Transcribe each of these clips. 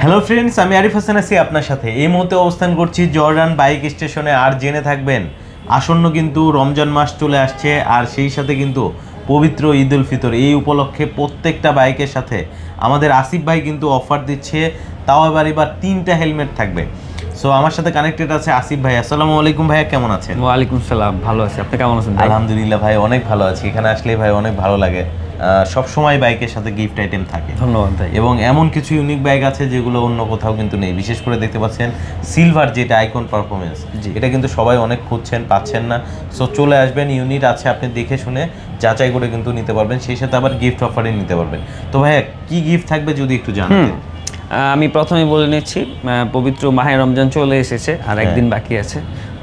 Hello friends, আমি আরিফ হাসান আছি আপনার সাথে। এই মুহূর্তে অবস্থান করছি জর্ডান বাইক স্টেশনে। আর জেনে থাকবেন আসন্ন কিন্তু রমজান মাস চলে আসছে, আর সেই সাথে কিন্তু পবিত্র ঈদ উল ফিতর। এই উপলক্ষে প্রত্যেকটা বাইকের সাথে আমাদের আসিফ ভাই কিন্তু অফার দিচ্ছে, তাও এবার 3টা হেলমেট থাকবে। সো আমার সাথে কানেক্টেড আছে আসিফ ভাই। আসসালামু আলাইকুম ভাইয়া, কেমন আছেন? ওয়ালাইকুম সালাম, ভালো আছি। আপনি কেমন আছেন? আলহামদুলিল্লাহ ভাই, অনেক ভালো আছি। এখানে আসলে ভাই অনেক ভালো লাগে, সব সময় বাইকের সাথে গিফট আইটেম থাকে। ধন্যবাদ ভাই। এবং এমন কিছু ইউনিক বাইক আছে যেগুলো অন্য কোথাও কিন্তু নেই। বিশেষ করে দেখতে পাচ্ছেন সিলভার, যেটা আইকন পারফরমেন্স, এটা কিন্তু সবাই অনেক খুঁজছেন, পাচ্ছেন না। সো চলে আসবেন, ইউনিট আছে, আপনি দেখে শুনে যাচাই করে কিন্তু নিতে পারবেন। সেই সাথে আবার গিফট অফারে নিতে পারবেন। তো ভাইয়া কি গিফট থাকবে যদি একটু জানাতেন। আমি প্রথমেই বলে নিচ্ছি, পবিত্র মাহে রমজান চলে এসেছে, আর একদিন বাকি আছে।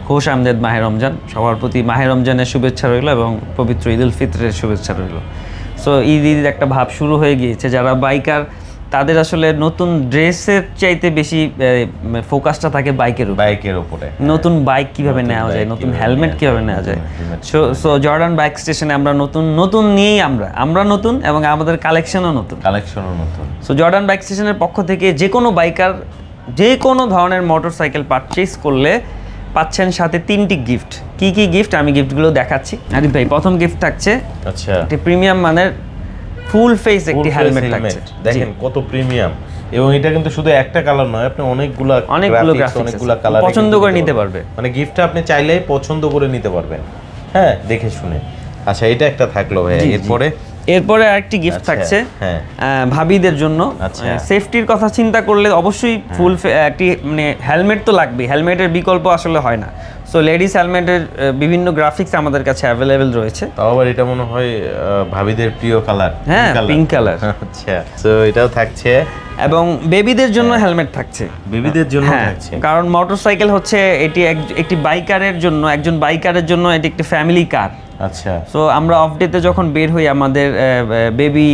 খুশ আমদেদ মাহে রমজান। সবার প্রতি মাহে রমজানের শুভেচ্ছা রইল এবং পবিত্র ঈদ উল ফিতরের শুভেচ্ছা রইল। সো ঈদের একটা ভাব শুরু হয়ে গিয়েছে। যারা বাইকার তাদের আসলে নতুন ড্রেসের চাইতে বেশি ফোকাসটা থাকে বাইকের উপরে। নতুন বাইক কিভাবে নেওয়া যায়, নতুন হেলমেট কিভাবে নেওয়া যায়। সো জর্ডান বাইক স্টেশনে আমরা নতুন নিয়েই আমরা নতুন, এবং আমাদের কালেকশনও নতুন। সো জর্ডান বাইক স্টেশনের পক্ষ থেকে যে কোনো বাইকার যে কোনো ধরনের মোটরসাইকেল পারচেজ করলে পাচ্ছেন সাথে 3টি গিফট। কি কি গিফট আমি গিফটগুলো দেখাচ্ছি। আরিফ ভাই, প্রথম গিফট থাকছে একটি প্রিমিয়াম মানের ফুল ফেস একটি হেলমেট থাকছে। দেখেন কত প্রিমিয়াম, এবং এটা কিন্তু শুধু একটা কালার নয়, আপনি অনেকগুলো কালার পছন্দ করে নিতে পারবে। মানে গিফটটা আপনি চাইলেই পছন্দ করে নিতে পারবেন, হ্যাঁ, দেখে শুনে। আচ্ছা, এটা একটা থাকলো ভাই। এরপরে আরেকটি গিফট থাকছে ভাবিদের জন্য। সেফটির কথা চিন্তা করলে অবশ্যই ফুল একটি মানে হেলমেট তো লাগবে, হেলমেটের বিকল্প আসলে হয় না। সো লেডিস হেলমেটের বিভিন্ন গ্রাফিক্স আমাদের কাছে অ্যাভেলেবেল রয়েছে। তাও আবার এটা মনে হয় ভাবিদের প্রিয় কালার, হ্যাঁ, পিঙ্ক কালার। আচ্ছা, সো এটাও থাকছে। এবং বেবিদের জন্য হেলমেট থাকছে, বেবিদের জন্য থাকছে, কারণ মোটরসাইকেল হচ্ছে এটি একটি বাইকারের জন্য, একজন বাইকারের জন্য এটি একটি ফ্যামিলি কার। আচ্ছা, সো আমরা অফ ডেতে যখন বের হই আমাদের বেবি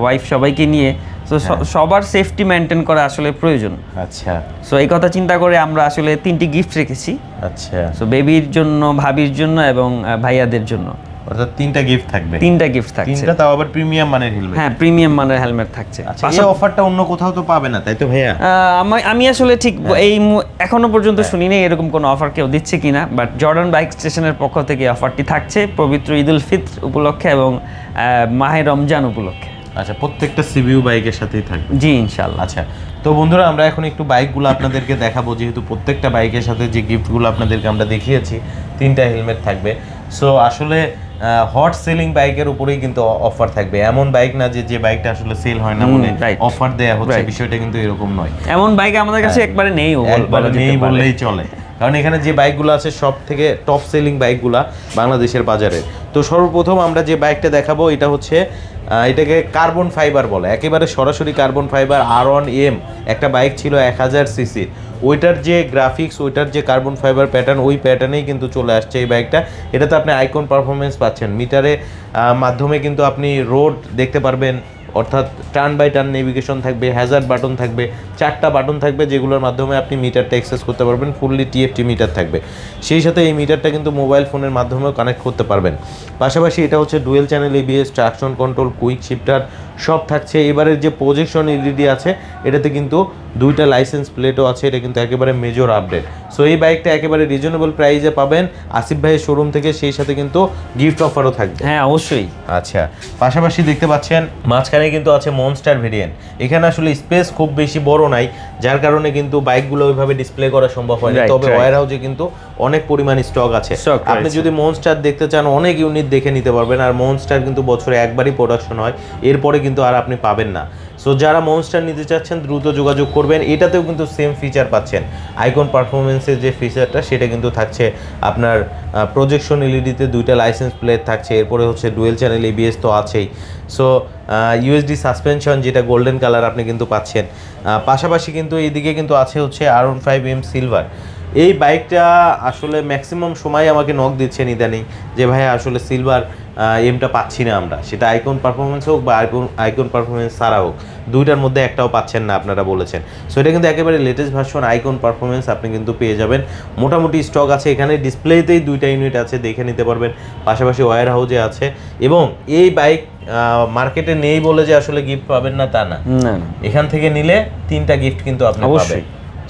ওয়াইফ সবাইকে নিয়ে, তো সবার সেফটি মেনটেন করা আসলে প্রয়োজন। আচ্ছা, সো এই কথা চিন্তা করে আমরা আসলে 3টি গিফট রেখেছি। আচ্ছা, সো বেবির জন্য, ভাবির জন্য এবং ভাইয়াদের জন্য। অর্থাৎ 3টা গিফট থাকবে। 3টা গিফট থাকছে, 3টা তাও আবার প্রিমিয়াম মানের হেলমেট। হ্যাঁ, প্রিমিয়াম মানের হেলমেট থাকছে। আচ্ছা, এই অফারটা অন্য কোথাও তো পাবে না, তাই তো ভাইয়া? আমি আসলে ঠিক এই এখনো পর্যন্ত শুনিনি এরকম কোনো অফার কেউ দিচ্ছে কিনা, বাট জর্ডান বাইক স্টেশনের পক্ষ থেকে অফারটি থাকছে পবিত্র ঈদ উল ফিতর উপলক্ষে এবং মাহে রমজান উপলক্ষে। আচ্ছা, প্রত্যেকটা সিবিইউ বাইকের সাথেই থাকবে? জি, ইনশাআল্লাহ। আচ্ছা, তো বন্ধুরা আমরা এখন একটু বাইকগুলো আপনাদেরকে দেখাবো, যেহেতু প্রত্যেকটা বাইকের সাথে যে গিফটগুলো আপনাদেরকে আমরা দেখিয়েছি, 3টা হেলমেট থাকবে। সো আসলে হট সেলিং বাইকের উপরেই কিন্তু অফার থাকবে। এমন বাইক না যে বাইকটা আসলে সেল হয় না বলে অফার দেয়া হচ্ছে, বিষয়টা কিন্তু এরকম নয়। এমন বাইক আমাদের কাছে একবারে নেই বললেই চলে, কারণ এখানে যে বাইকগুলো আছে সব থেকে টপ সেলিং বাইকগুলা বাংলাদেশের বাজারে। তো সর্বপ্রথম আমরা যে বাইকটা দেখাবো এটা হচ্ছে, এটাকে কার্বন ফাইবার বলে, একেবারে সরাসরি কার্বন ফাইবার R1M একটা বাইক ছিল 1000 সিসির। ওইটার যে গ্রাফিক্স, ওইটার যে কার্বন ফাইবার প্যাটার্ন, ওই প্যাটার্নেই কিন্তু চলে আসছে এই বাইকটা। এটাতে আপনি আইকন পারফরমেন্স পাচ্ছেন, মিটারে মাধ্যমে কিন্তু আপনি রোড দেখতে পারবেন, অর্থাৎ টার্ন বাই টার্ন নেভিগেশন থাকবে, হ্যাজার্ড বাটন থাকবে, 4টা বাটন থাকবে যেগুলোর মাধ্যমে আপনি মিটারটা অ্যাক্সেস করতে পারবেন। ফুললি TFT মিটার থাকবে, সেই সাথে এই মিটারটা কিন্তু মোবাইল ফোনের মাধ্যমেও কানেক্ট করতে পারবেন। পাশাপাশি এটা হচ্ছে dual channel ABS, traction control, quick shifter সব থাকছে। এবারের যে প্রজেকশন LED আছে এটাতে কিন্তু 2টা লাইসেন্স প্লেটও আছে, এটা কিন্তু একেবারে মেজর আপডেট। সো এই বাইকটা একেবারে রিজনেবল প্রাইসে পাবেন আসিফ ভাইয়ের শোরুম থেকে, সেই সাথে কিন্তু গিফট অফারও থাকবে। হ্যাঁ, অবশ্যই। আচ্ছা, পাশাপাশি দেখতে পাচ্ছেন মাঝখানে কিন্তু আছে মনস্টার ভেরিয়েন্ট। এখানে আসলে স্পেস খুব বেশি বড় নাই, যার কারণে কিন্তু বাইকগুলো ওইভাবে ডিসপ্লে করা সম্ভব হয় না। তবে ওয়্যার হাউসে কিন্তু অনেক পরিমাণ স্টক আছে। আপনি যদি মনস্টার দেখতে চান, অনেক ইউনিট দেখে নিতে পারবেন। আর মনস্টার কিন্তু বছরে একবারই প্রোডাকশন হয়, এরপরে কিন্তু আর আপনি পাবেন না। সো যারা মনস্টার নিতে চাচ্ছেন দ্রুত যোগাযোগ করবেন। এটাতেও কিন্তু সেম ফিচার পাচ্ছেন, আইকন পারফরমেন্সের যে ফিচারটা সেটা কিন্তু থাকছে আপনার প্রজেকশন LED-তে 2টা লাইসেন্স প্লেট থাকছে। এরপরে হচ্ছে ডুয়েল চ্যানেল ABS তো আছেই। সো USD সাসপেনশন, যেটা গোল্ডেন কালার আপনি কিন্তু পাচ্ছেন। পাশাপাশি কিন্তু এইদিকে কিন্তু আছে হচ্ছে R15M সিলভার। এই বাইকটা আসলে ম্যাক্সিমাম সময় আমাকে নক দিচ্ছেন ইদানিং যে ভাইয়া আসলে সিলভার এমটা পাচ্ছি না আমরা, সেটা আইকন পারফরমেন্স হোক বা আইকন পারফরমেন্স ছাড়া হোক, দুইটার মধ্যে একটাও পাচ্ছেন না আপনারা বলেছেন। সো এটা কিন্তু একেবারে লেটেস্ট ভার্সন আইকন পারফরমেন্স আপনি কিন্তু পেয়ে যাবেন। মোটামুটি স্টক আছে এখানে, ডিসপ্লেতেই 2টা ইউনিট আছে, দেখে নিতে পারবেন, পাশাপাশি ওয়্যার হাউসে আছে। এবং এই বাইক মার্কেটে নেই বলে যে আসলে গিফট পাবেন না তা না, এখান থেকে নিলে 3টা গিফট কিন্তু আপনি পাবেন।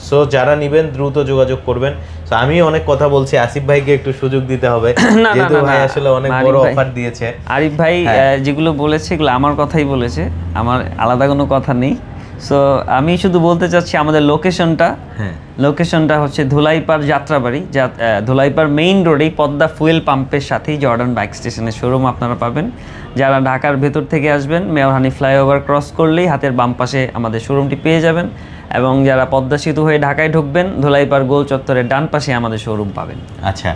সো যারা নেবেন দ্রুত যোগাযোগ করবেন। সো আমি অনেক কথা বলছি, আসিফ ভাইকে একটু সুযোগ দিতে হবে, যেহেতু ভাই আসলে অনেক বড় অফার দিয়েছে। আরিফ ভাই যেগুলো বলেছে এগুলো আমার কথাই বলেছে, আমার আলাদা কোনো কথা নেই। সো আমি শুধু বলতে চাচ্ছি আমাদের লোকেশনটা হচ্ছে ধুলাইপাড় যাত্রাবাড়ি, ধুলাইপাড় মেইন রোডেই পদ্মা ফুয়েল পাম্পের সাথেই জর্ডান বাইক স্টেশনের শোরুম আপনারা পাবেন। যারা ঢাকার ভেতর থেকে আসবেন মেয়র হানি ফ্লাইওভার ক্রস করলেই হাতের বাম পাশে আমাদের শোরুমটি পেয়ে যাবেন। এবং যারা পদ্মা সেতু হয়ে ঢাকায় ঢুকবেন ধুলাইপাড় গোল চত্বরের ডান পাশে আমাদের শোরুম পাবেন। আচ্ছা,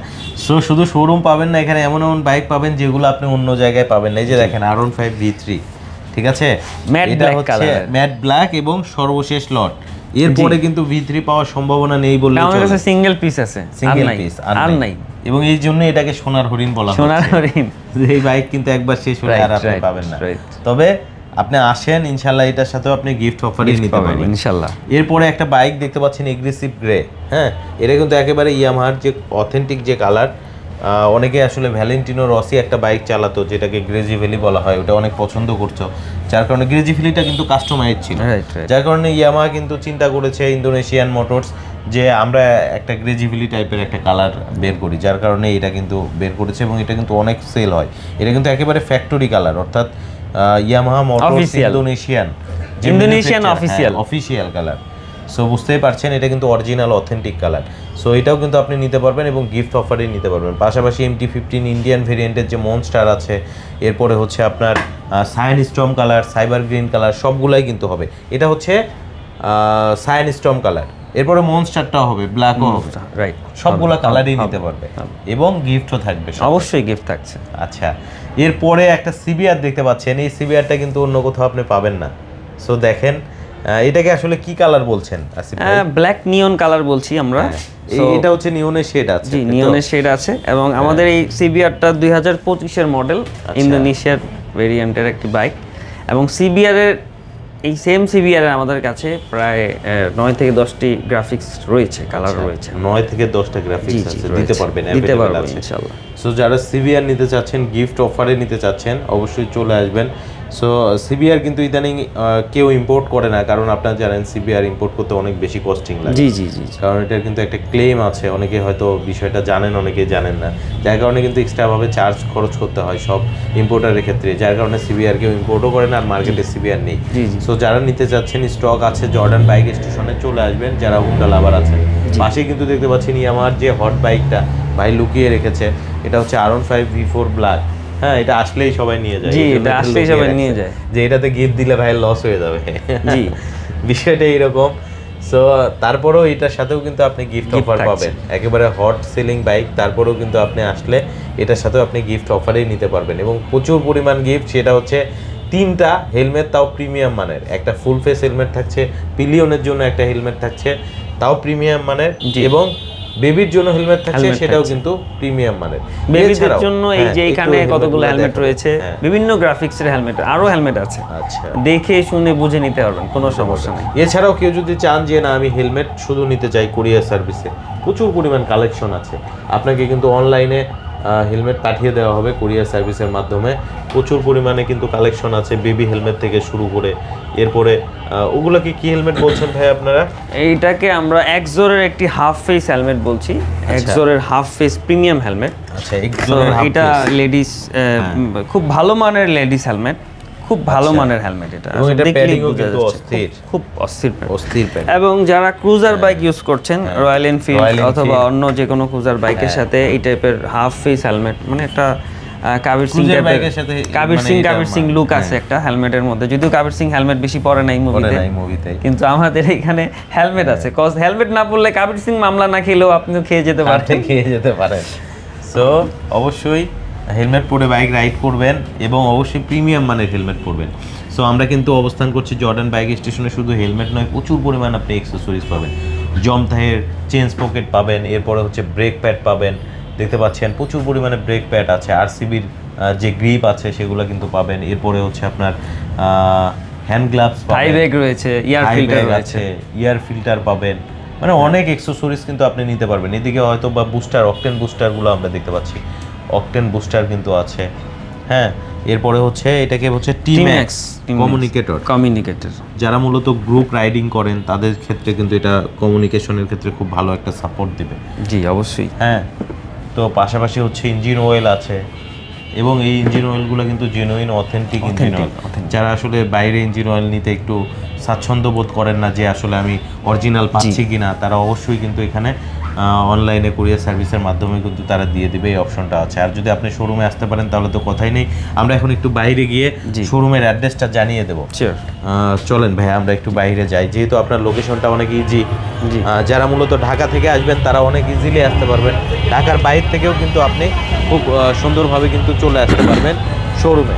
সো শুধু শোরুম পাবেন না, এখানে এমন এমন বাইক পাবেন যেগুলো আপনি অন্য জায়গায় পাবেন না। এই যে দেখেন R15 V3, ঠিক আছে, এটা হচ্ছে ম্যাট ব্ল্যাক এবং সর্বশেষ লট। এরপরে কিন্তু V3 পাওয়ার সম্ভাবনা নেই বললে চলে। আমাদের কাছে সিঙ্গেল পিস আছে, সিঙ্গেল পিস আর নাই, এবং এই জন্য এটাকে সোনার হরিণ বলা হয়। সোনার হরিণ, এই বাইক কিন্তু একবার শেষ হলে আর আপনি পাবেন না। তবে আপনি আসেন, ইনশাআল্লাহ এটার সাথেও আপনি গিফট অফারই নিতে পারবেন ইনশাআল্লাহ। এরপরে একটা বাইক দেখতে পাচ্ছেন এগ্রেসিভ গ্রে, হ্যাঁ, এটা কিন্তু একেবারে ইয়ামাহার যে অথেন্টিক যে কালার। অনেকে আসলে ভ্যালেন্টিনো রসি একটা বাইক চালাতো যেটাকে গ্রেজি ভ্যালি বলা হয়, ওটা অনেক পছন্দ করছো, যার কারণে গ্রেজি ভ্যালিটা কিন্তু কাস্টমাইজ ছিল, যার কারণে ইয়ামাহা কিন্তু চিন্তা করেছে ইন্দোনেশিয়ান মোটরস যে আমরা একটা গ্রেজি ভ্যালি টাইপের একটা কালার বের করি, যার কারণে এটা কিন্তু বের করেছে এবং এটা কিন্তু অনেক সেল হয়। এটা কিন্তু একেবারে ফ্যাক্টরি কালার, অর্থাৎ Yamaha motors Indonesian official colour. So বুঝতেই পারছেন এটা কিন্তু অরিজিনাল অথেন্টিক কালার। সো এটাও কিন্তু আপনি নিতে পারবেন এবং গিফট অফারে নিতে পারবেন। পাশাপাশি MT-15 ইন্ডিয়ান ভেরিয়েন্টের যে মনস্টার আছে, এরপরে হচ্ছে আপনার cyan storm colour, cyber green colour, সবগুলাই কিন্তু হবে। এটা হচ্ছে সায়ান স্টর্ম কালার, এরপরে মনস্টারটাও হবে, ব্ল্যাকও হবে, রাইট, সবগুলা কালারই নিতে পারবে এবং গিফটও থাকবে, অবশ্যই গিফট থাকছে। আচ্ছা, এরপরে একটা CBR দেখতে পাচ্ছেন, এই CBRটা কিন্তু অন্য কোথাও আপনি পাবেন না। সো দেখেন এটাকে আসলে কি কালার বলছেন আসিফ ভাই? ব্ল্যাক নিয়ন কালার বলছি আমরা। এটা হচ্ছে নিয়নের শেড আছে, জি নিয়নের শেড আছে। এবং আমাদের এই CBRটা 2025 এর মডেল, ইন্দোনেশিয়ার ভেরিয়েন্টের একটি বাইক। এবং CBR এর এই সেম CBR এর আমাদের কাছে প্রায় 9 থেকে 10টি গ্রাফিক্স রয়েছে, কালার রয়েছে। 9 থেকে 10টা গ্রাফিক্স আছে, দিতে পারবেন ইনশাআল্লাহ। সো যারা CBR নিতে চাচ্ছেন, গিফট অফারে নিতে চাচ্ছেন, অবশ্যই চলে আসবেন। সো CBR কিন্তু ইদানিং কেউ ইম্পোর্ট করে না, কারণ আপনারা জানেন CBR ইম্পোর্ট করতে অনেক বেশি কস্টিং লাগে। জি, কারণ এটার কিন্তু একটা ক্লেম আছে, অনেকে হয়তো বিষয়টা জানেন, অনেকে জানেন না, যার কারণে কিন্তু এক্সট্রাভাবে চার্জ খরচ করতে হয় সব ইম্পোর্টারের ক্ষেত্রে, যার কারণে CBR কেউ ইম্পোর্টও করে না, আর মার্কেটে CBR নেই। সো যারা নিতে চাচ্ছেন, স্টক আছে, জর্ডান বাইক স্টেশনে চলে আসবেন যারা হুন্ডা লাভার আছেন। পাশে কিন্তু দেখতে পাচ্ছেন আমার যে হট বাইকটা ভাই লুকিয়ে রেখেছে, এটা হচ্ছে R15 V4 ব্ল্যাক। হ্যাঁ, এটা আসলেই সবাই নিয়ে যায়, এটা আসলেই সবাই নিয়ে যায়, যে এটাতে গিফট দিলে ভাই লস হয়ে যাবে, জি, বিষয়টা এইরকম। সো তারপরেও এটার সাথেও কিন্তু আপনি গিফট অফার পাবেন, একেবারে হট সেলিং বাইক, তারপরেও কিন্তু আপনি আসলে এটার সাথেও আপনি গিফট অফারেই নিতে পারবেন এবং প্রচুর পরিমাণ গিফট। সেটা হচ্ছে 3টা হেলমেট, তাও প্রিমিয়াম মানের, একটা ফুল ফেস হেলমেট থাকছে, পিলিয়নের জন্য একটা হেলমেট থাকছে তাও প্রিমিয়াম মানের, এবং বেবির জন্য হেলমেট থাকছে, সেটাও কিন্তু প্রিমিয়াম মানের। বেবিদের জন্য এই যে এখানে কতগুলো হেলমেট রয়েছে, বিভিন্ন গ্রাফিক্সের হেলমেট, আরো হেলমেট আছে, আচ্ছা, দেখে শুনে বুঝে নিতে পারবেন, কোনো সমস্যা নেই। এছাড়াও কেউ যদি চান যে না আমি হেলমেট শুধু নিতে চাই, কুরিয়ার সার্ভিসে প্রচুর পরিমাণ কালেকশন আছে, আপনাকে কিন্তু অনলাইনে হেলমেট পাঠিয়ে দেওয়া হবে কুরিয়ার সার্ভিসের মাধ্যমে। প্রচুর পরিমাণে কিন্তু কালেকশন আছে, বেবি হেলমেট থেকে শুরু করে। এরপরে ওগুলোকে কি হেলমেট বলছেন ভাই আপনারা? এইটাকে আমরা এক্সোরের একটি হাফ ফেস হেলমেট বলছি, এক্সোরের হাফ ফেস প্রিমিয়াম হেলমেট। আচ্ছা, এক্সোরের হাফ ফেস, এটা লেডিস খুব ভালো মানের লেডিস হেলমেট, খুব ভালো মানের হেলমেট এটা, এবং এটা প্যাডিংও কিন্তু অস্থির, খুব অস্থির প্যাড। এবং যারা ক্রুজার বাইক ইউজ করছেন, রয়্যাল এনফিল্ড অথবা অন্য যে কোনো ক্রুজার বাইকের সাথে এই টাইপের হাফ ফেস হেলমেট, মানে একটা কাবির সিং লুক আছে একটা হেলমেটের মধ্যে, যদিও কাবির সিং হেলমেট বেশি পরে নাই মুভিতে, কিন্তু আমাদের এখানে হেলমেট আছে, কজ হেলমেট না পরলে কাবির সিং মামলা না খেলেও আপনিও খেয়ে যেতে পারেন। সো অবশ্যই হেলমেট পরে বাইক রাইড করবেন এবং অবশ্যই প্রিমিয়াম মানের হেলমেট পরবেন। সো আমরা কিন্তু অবস্থান করছি জর্ডান বাইক স্টেশনে। শুধু হেলমেট নয়, প্রচুর পরিমাণ আপনি অ্যাক্সেসরিজ পাবেন, জমথাহের চেঞ্জ পকেট পাবেন, এরপরে হচ্ছে ব্রেক প্যাড পাবেন, দেখতে পাচ্ছেন প্রচুর পরিমাণে ব্রেক প্যাড আছে, RCBর যে গ্রিপ আছে সেগুলো কিন্তু পাবেন। এরপরে হচ্ছে আপনার হ্যান্ড গ্লাভস পাবেন, হাই ব্যাগ রয়েছে, ইয়ার ফিল্টার রয়েছে, ইয়ার ফিল্টার পাবেন, মানে অনেক অ্যাকসেসরিজ কিন্তু আপনি নিতে পারবেন। এদিকে হয়তো বা বুস্টার, অকটেন বুস্টারগুলো আমরা দেখতে পাচ্ছি, অকটেন বুস্টার কিন্তু আছে। হ্যাঁ, এরপরে হচ্ছে এটাকে হচ্ছে টিম্যাক্স কমিউনিকেটর, যারা মূলত গ্রুপ রাইডিং করেন তাদের ক্ষেত্রে কিন্তু এটা কমিউনিকেশনের ক্ষেত্রে খুব ভালো একটা সাপোর্ট দিবে। জি অবশ্যই। হ্যাঁ, তো পাশাপাশি হচ্ছে ইঞ্জিন অয়েল আছে, এবং এই ইঞ্জিন অয়েলগুলো কিন্তু জেনুইন অথেন্টিক ইঞ্জিন অয়েল। যারা আসলে বাইরে ইঞ্জিন অয়েল নিতে একটু স্বাচ্ছন্দ্য বোধ করেন না যে আসলে আমি অরিজিনাল পাচ্ছি কিনা, তারা অবশ্যই কিন্তু এখানে অনলাইনে কুরিয়ার সার্ভিসের মাধ্যমে কিন্তু তারা দিয়ে দিবে, এই অপশনটা আছে। আর যদি আপনি শোরুমে আসতে পারেন তাহলে তো কথাই নেই। আমরা এখন একটু বাইরে গিয়ে শোরুমের অ্যাড্রেসটা জানিয়ে দেবো। চলেন ভাই আমরা একটু বাইরে যাই, যেহেতু আপনার লোকেশনটা অনেক ইজি। যারা মূলত ঢাকা থেকে আসবেন তারা অনেক ইজিলি আসতে পারবেন, ঢাকার বাইরে থেকেও কিন্তু আপনি খুব সুন্দরভাবে কিন্তু চলে আসতে পারবেন শোরুমে।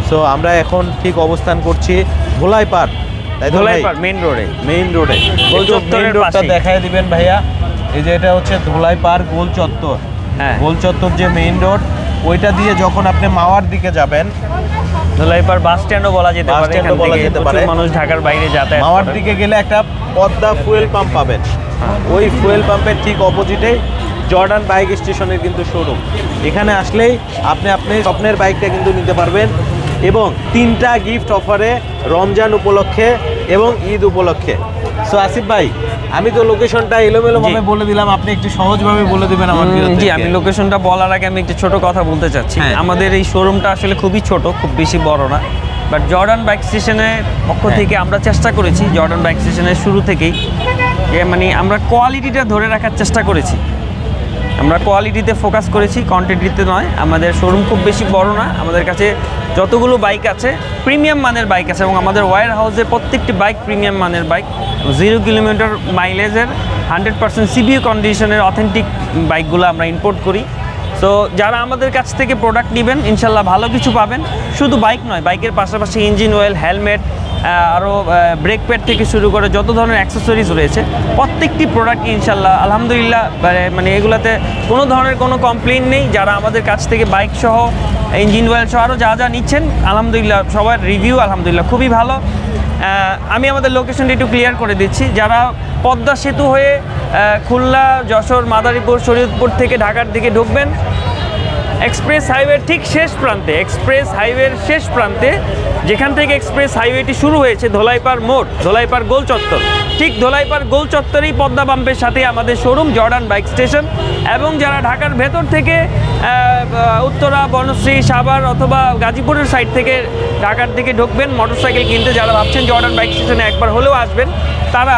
সো আমরা এখন ঠিক অবস্থান করছি ধোলাই পার্ক, ধোলাই পার্ক মেইন রোডে গোল চত্বরের রোডটা দেখায় দিবেন ভাইয়া। এই যে এটা হচ্ছে ধোলাই পার্ক গোল চত্বর। হ্যাঁ, গোল চত্বর যে মেইন রোড, ওইটা দিয়ে যখন আপনি মাওয়ার দিকে যাবেন, ধোলাই পার্ক বাস স্ট্যান্ডও বলা যেতে পারে, মানুষ ঢাকার বাইরে যাতায়াত। মাওয়ার দিকে গেলে একটা পদ্মা ফুয়েল পাম্প পাবেন, ওই ফুয়েল পাম্পের ঠিক অপোজিটে জর্ডান বাইক স্টেশনের কিন্তু শোরুম। এখানে আসলেই আপনি স্বপ্নের বাইকটা কিন্তু নিতে পারবেন, এবং 3টা গিফট অফারে রমজান উপলক্ষে এবং ঈদ উপলক্ষে। সো আসিফ ভাই, আমি তো লোকেশনটা এলোমেলোভাবে বলে দিলাম, আপনি একটু সহজভাবে বলে দিবেন আমার। জি, আমি লোকেশনটা বলার আগে আমি একটু ছোট কথা বলতে চাচ্ছি। আমাদের এই শোরুমটা আসলে খুবই ছোট, খুব বেশি বড় না, বাট জর্ডান বাইক স্টেশনের পক্ষ থেকে আমরা চেষ্টা করেছি, জর্ডান বাইক স্টেশনের শুরু থেকেই মানে আমরা কোয়ালিটিটা ধরে রাখার চেষ্টা করেছি। আমরা কোয়ালিটিতে ফোকাস করেছি, কোয়ান্টিটিতে নয়। আমাদের শোরুম খুব বেশি বড় না, আমাদের কাছে যতগুলো বাইক আছে প্রিমিয়াম মানের বাইক আছে, এবং আমাদের ওয়্যার হাউসে প্রত্যেকটি বাইক প্রিমিয়াম মানের বাইক, 0 কিলোমিটার মাইলেজের 100% সিবিইউ কন্ডিশনের অথেন্টিক বাইকগুলো আমরা ইম্পোর্ট করি। সো যারা আমাদের কাছ থেকে প্রোডাক্ট নেবেন ইনশাল্লাহ ভালো কিছু পাবেন। শুধু বাইক নয়, বাইকের পাশাপাশি ইঞ্জিন অয়েল, হেলমেট, আরও ব্রেক প্যাড থেকে শুরু করে যত ধরনের অ্যাক্সেসরিজ রয়েছে প্রত্যেকটি প্রোডাক্ট ইনশাল্লাহ আলহামদুলিল্লাহ মানে এগুলোতে কোনো ধরনের কোনো কমপ্লেইন নেই। যারা আমাদের কাছ থেকে বাইক সহ, ইঞ্জিন অয়েল সহ আরও যা নিচ্ছেন আলহামদুলিল্লাহ সবার রিভিউ আলহামদুলিল্লাহ খুবই ভালো। আমি আমাদের লোকেশনটা একটু ক্লিয়ার করে দিচ্ছি। যারা পদ্মা সেতু হয়ে খুলনা, যশোর, মাদারীপুর, শরীয়তপুর থেকে ঢাকার দিকে ঢুকবেন, এক্সপ্রেস হাইওয়ের ঠিক শেষ প্রান্তে, এক্সপ্রেস হাইওয়ের শেষ প্রান্তে যেখান থেকে এক্সপ্রেস হাইওয়েটি শুরু হয়েছে, ধোলাইপাড় মোড়, ধোলাইপাড় গোল চত্বর, ঠিক ধোলাইপাড় গোল চত্বরেই পদ্মা পাম্পের সাথে আমাদের শোরুম জর্ডান বাইক স্টেশন। এবং যারা ঢাকার ভেতর থেকে উত্তরা, বনশ্রী, সাভার অথবা গাজীপুরের সাইড থেকে ঢাকার দিকে ঢুকবেন মোটরসাইকেল কিনতে, যারা ভাবছেন জর্ডান বাইক স্টেশনে একবার হলেও আসবেন, তারা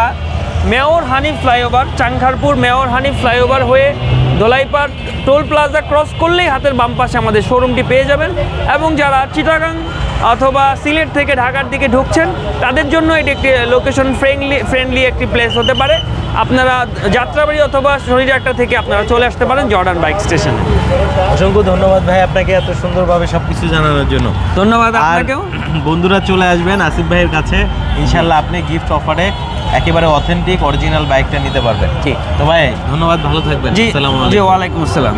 mayor Hanif flyover, Chankharpul mayor Hanif flyover হয়ে ধোলাইপাড় টোল প্লাজা ক্রস করলেই হাতের বাম পাশে আমাদের শোরুমটি পেয়ে যাবেন। এবং যারা চিটাগাং অথবা সিলেট থেকে ঢাকার দিকে ঢুকছেন তাদের জন্য এটি একটি লোকেশন ফ্রেন্ডলি একটি প্লেস হতে পারে। আপনারা যাত্রাবাড়ি অথবা শরীরযাত্রা থেকে আপনারা চলে আসতে পারেন জর্ডান বাইক স্টেশনে। অসংখ্য ধন্যবাদ ভাই আপনাকে এত সুন্দরভাবে সবকিছু জানানোর জন্য। ধন্যবাদ আপনাকেও। বন্ধুরা চলে আসবেন আসিফ ভাইয়ের কাছে, ইনশাল্লাহ আপনি গিফট অফারে একেবারে অথেন্টিক অরিজিনাল বাইকটা নিতে পারবেন। ঠিক তো ভাই, ধন্যবাদ, ভালো থাকবেন। জি, ওয়ালাইকুম আসসালাম।